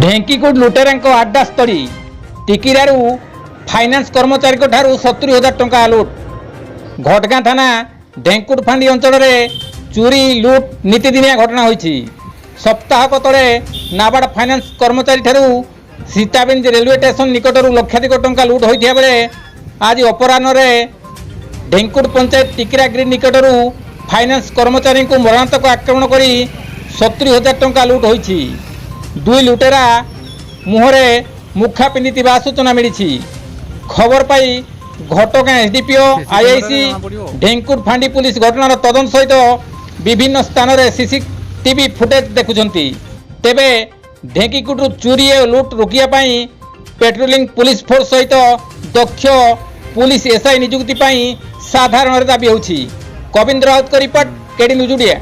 ढेंकीकुट लुटेरांक आड्डास्थली टिकिरारू finance कर्मचारी 70,000 टंका लुट। घटगाँ थाना ढेंकुट फांडी अंचल चोरी लुट नीतिदिनिया घटना होईछि। सप्ताहक तले नाबार्ड फाइनान्स कर्मचारी सीताबेंज रेलवे स्टेशन निकटर लक्षाधिक टंका लुट होता बेले आज अपराह्न ढेंकुट पंचायत टिकिरागिरी निकटर फाइनान्स कर्मचारी को मरणांतक आक्रमण कर 70,000 टंका लुट होईछि। दुई लुटेरा मुहरे मुखा पिंधि सूचना मिली। खबर पाई घटगाँ एसडीपीओ आईआईसी ढेंकुट फांडी पुलिस घटनार तदंत सहित विभिन्न स्थान में सीसीटीवी फुटेज देखुंती। तेबे ढेंकीकुटू चोरी और लुट रोकियापाई पेट्रोलिंग पुलिस फोर्स सहित दक्ष पुलिस एसआई नियुक्ति साधारण दाबी होछि। Kabindra Rout report KD news Odia.